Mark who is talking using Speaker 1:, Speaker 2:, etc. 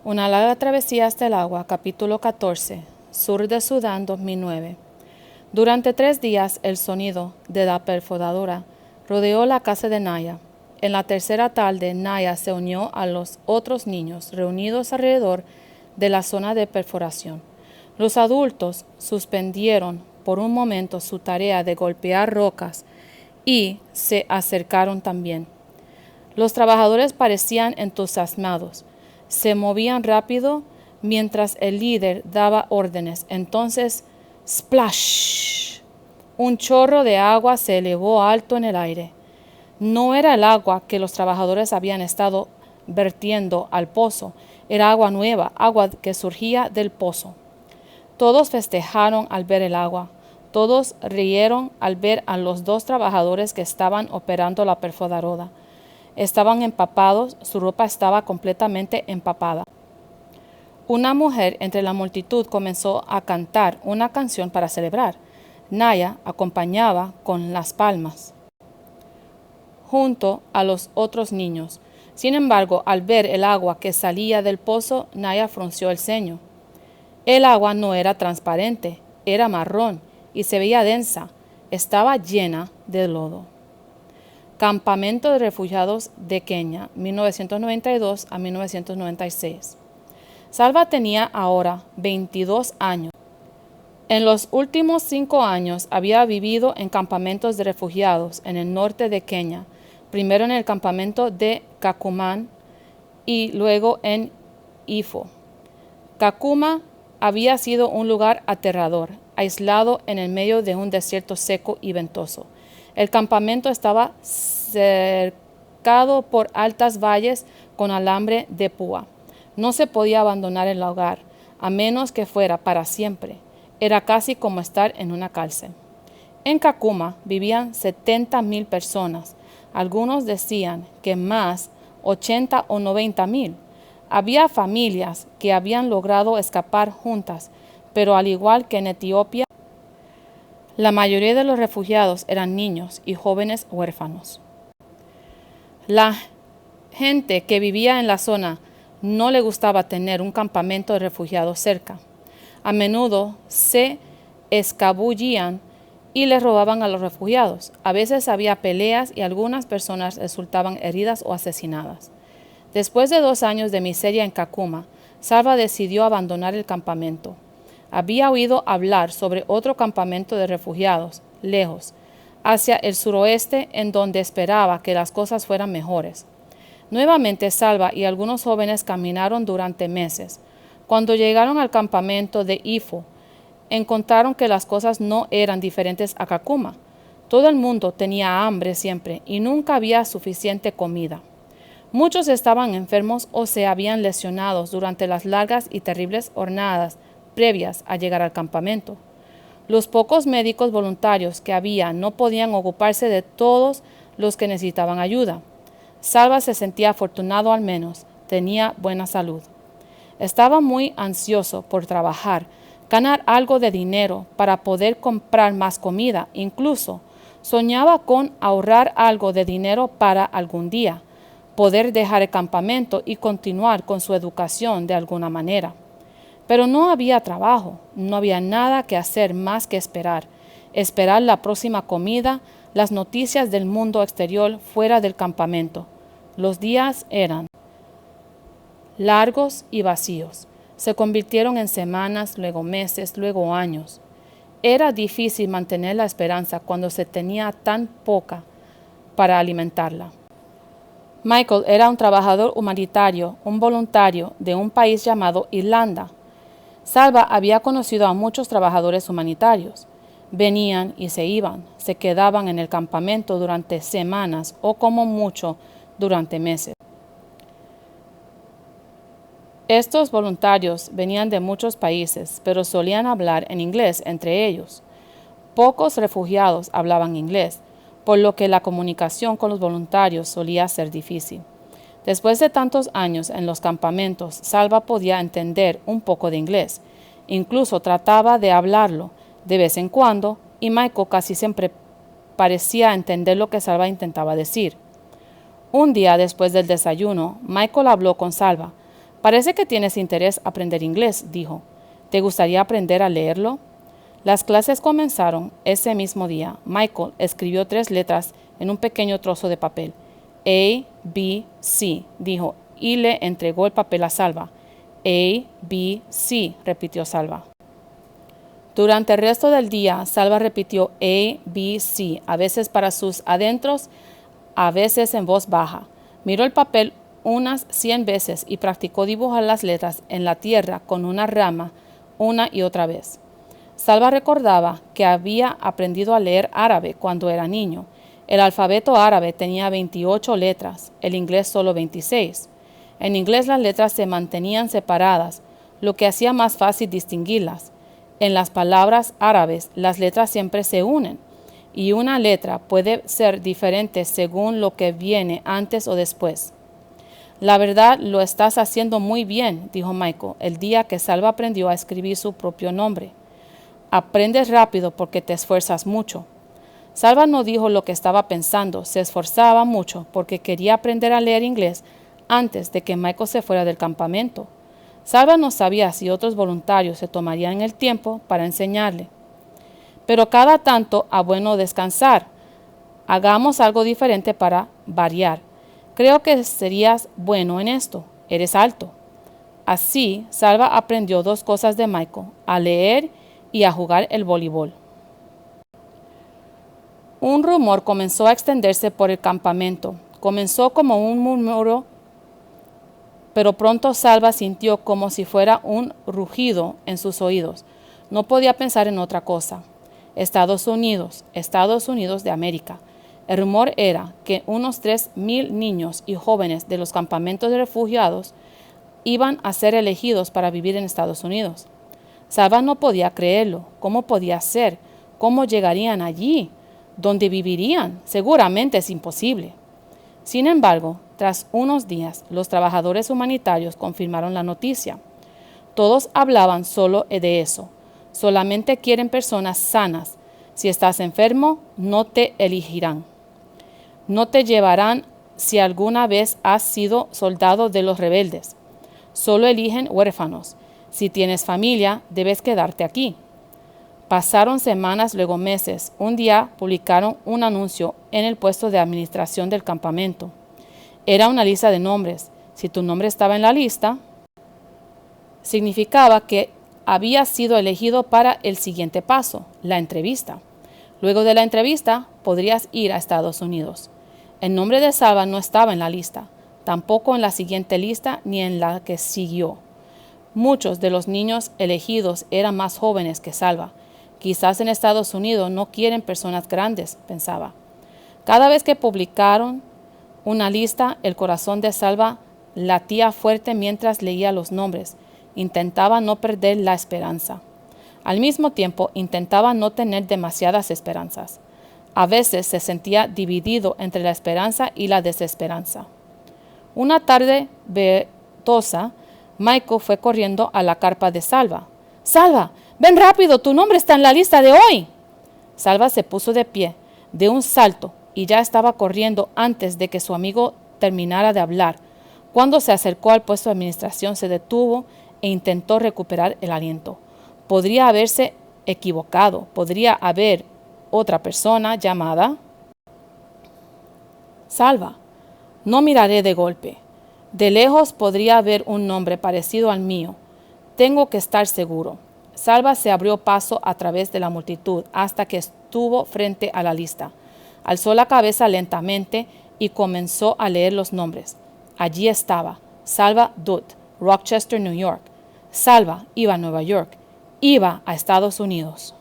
Speaker 1: Una larga travesía hasta el agua, capítulo 14, sur de Sudán, 2009. Durante 3 días el sonido de la perforadora rodeó la casa de Naya. En la tercera tarde, Naya se unió a los otros niños reunidos alrededor de la zona de perforación. Los adultos suspendieron por un momento su tarea de golpear rocas y se acercaron también. Los trabajadores parecían entusiasmados. Se movían rápido mientras el líder daba órdenes. Entonces, ¡splash! Un chorro de agua se elevó alto en el aire. No era el agua que los trabajadores habían estado vertiendo al pozo. Era agua nueva, agua que surgía del pozo. Todos festejaron al ver el agua. Todos rieron al ver a los 2 trabajadores que estaban operando la perforadora. Estaban empapados, su ropa estaba completamente empapada. Una mujer entre la multitud comenzó a cantar una canción para celebrar. Naya acompañaba con las palmas junto a los otros niños. Sin embargo, al ver el agua que salía del pozo, Naya frunció el ceño. El agua no era transparente, era marrón y se veía densa. Estaba llena de lodo. Campamento de Refugiados de Kenia, 1992 a 1996. Salva tenía ahora 22 años. En los últimos 5 años había vivido en campamentos de refugiados en el norte de Kenia, primero en el campamento de Kakuma y luego en Ifo. Kakuma había sido un lugar aterrador, aislado en el medio de un desierto seco y ventoso. El campamento estaba cercado por altas valles con alambre de púa. No se podía abandonar el hogar, a menos que fuera para siempre. Era casi como estar en una cárcel. En Kakuma vivían 70,000 personas. Algunos decían que más, 80 o 90,000. Había familias que habían logrado escapar juntas, pero al igual que en Etiopía, la mayoría de los refugiados eran niños y jóvenes huérfanos. La gente que vivía en la zona no le gustaba tener un campamento de refugiados cerca. A menudo se escabullían y les robaban a los refugiados. A veces había peleas y algunas personas resultaban heridas o asesinadas. Después de 2 años de miseria en Kakuma, Salva decidió abandonar el campamento. Había oído hablar sobre otro campamento de refugiados, lejos, hacia el suroeste, en donde esperaba que las cosas fueran mejores. Nuevamente Salva y algunos jóvenes caminaron durante meses. Cuando llegaron al campamento de Ifo, encontraron que las cosas no eran diferentes a Kakuma. Todo el mundo tenía hambre siempre y nunca había suficiente comida. Muchos estaban enfermos o se habían lesionado durante las largas y terribles jornadas previas a llegar al campamento. Los pocos médicos voluntarios que había no podían ocuparse de todos los que necesitaban ayuda. Salva se sentía afortunado, al menos tenía buena salud. Estaba muy ansioso por trabajar, ganar algo de dinero para poder comprar más comida. Incluso soñaba con ahorrar algo de dinero para algún día poder dejar el campamento y continuar con su educación de alguna manera. Pero no había trabajo, no había nada que hacer más que esperar la próxima comida, las noticias del mundo exterior fuera del campamento. Los días eran largos y vacíos. Se convirtieron en semanas, luego meses, luego años. Era difícil mantener la esperanza cuando se tenía tan poca para alimentarla. Michael era un trabajador humanitario, un voluntario de un país llamado Irlanda. Salva había conocido a muchos trabajadores humanitarios. Venían y se iban, se quedaban en el campamento durante semanas o como mucho durante meses. Estos voluntarios venían de muchos países, pero solían hablar en inglés entre ellos. Pocos refugiados hablaban inglés, por lo que la comunicación con los voluntarios solía ser difícil. Después de tantos años en los campamentos, Salva podía entender un poco de inglés. Incluso trataba de hablarlo de vez en cuando, y Michael casi siempre parecía entender lo que Salva intentaba decir. Un día después del desayuno, Michael habló con Salva. Parece que tienes interés en aprender inglés, dijo. ¿Te gustaría aprender a leerlo? Las clases comenzaron ese mismo día. Michael escribió 3 letras en un pequeño trozo de papel. A, B, C, dijo, y le entregó el papel a Salva. A, B, C, repitió Salva. Durante el resto del día, Salva repitió A, B, C, a veces para sus adentros, a veces en voz baja. Miró el papel unas 100 veces y practicó dibujar las letras en la tierra con una rama una y otra vez. Salva recordaba que había aprendido a leer árabe cuando era niño. El alfabeto árabe tenía 28 letras, el inglés solo 26. En inglés las letras se mantenían separadas, lo que hacía más fácil distinguirlas. En las palabras árabes, las letras siempre se unen, y una letra puede ser diferente según lo que viene antes o después. La verdad, lo estás haciendo muy bien, dijo Michael, el día que Salva aprendió a escribir su propio nombre. Aprendes rápido porque te esfuerzas mucho. Salva no dijo lo que estaba pensando, se esforzaba mucho porque quería aprender a leer inglés antes de que Michael se fuera del campamento. Salva no sabía si otros voluntarios se tomarían el tiempo para enseñarle. Pero cada tanto es bueno descansar. Hagamos algo diferente para variar. Creo que serías bueno en esto. Eres alto. Así, Salva aprendió 2 cosas de Michael, a leer y a jugar el voleibol. Un rumor comenzó a extenderse por el campamento. Comenzó como un murmuro, pero pronto Salva sintió como si fuera un rugido en sus oídos. No podía pensar en otra cosa. Estados Unidos de América. El rumor era que unos 3,000 niños y jóvenes de los campamentos de refugiados iban a ser elegidos para vivir en Estados Unidos. Salva no podía creerlo. ¿Cómo podía ser? ¿Cómo llegarían allí? ¿Dónde vivirían? Seguramente es imposible. Sin embargo, tras unos días, los trabajadores humanitarios confirmaron la noticia. Todos hablaban solo de eso. Solamente quieren personas sanas. Si estás enfermo, no te elegirán. No te llevarán si alguna vez has sido soldado de los rebeldes. Solo eligen huérfanos. Si tienes familia, debes quedarte aquí. Pasaron semanas, luego meses. Un día publicaron un anuncio en el puesto de administración del campamento. Era una lista de nombres. Si tu nombre estaba en la lista, significaba que había sido elegido para el siguiente paso, la entrevista. Luego de la entrevista, podrías ir a Estados Unidos. El nombre de Salva no estaba en la lista, tampoco en la siguiente lista ni en la que siguió. Muchos de los niños elegidos eran más jóvenes que Salva. Quizás en Estados Unidos no quieren personas grandes, pensaba. Cada vez que publicaron una lista, el corazón de Salva latía fuerte mientras leía los nombres. Intentaba no perder la esperanza. Al mismo tiempo, intentaba no tener demasiadas esperanzas. A veces se sentía dividido entre la esperanza y la desesperanza. Una tarde ventosa, Michael fue corriendo a la carpa de Salva. ¡Salva! ¡Ven rápido! ¡Tu nombre está en la lista de hoy! Salva se puso de pie, de un salto, y ya estaba corriendo antes de que su amigo terminara de hablar. Cuando se acercó al puesto de administración, se detuvo e intentó recuperar el aliento. Podría haberse equivocado. Podría haber otra persona llamada Salva. No miraré de golpe. De lejos podría haber un nombre parecido al mío. Tengo que estar seguro. Salva se abrió paso a través de la multitud hasta que estuvo frente a la lista. Alzó la cabeza lentamente y comenzó a leer los nombres. Allí estaba, Salva Dutt, Rochester, New York. Salva iba a Nueva York. Iba a Estados Unidos.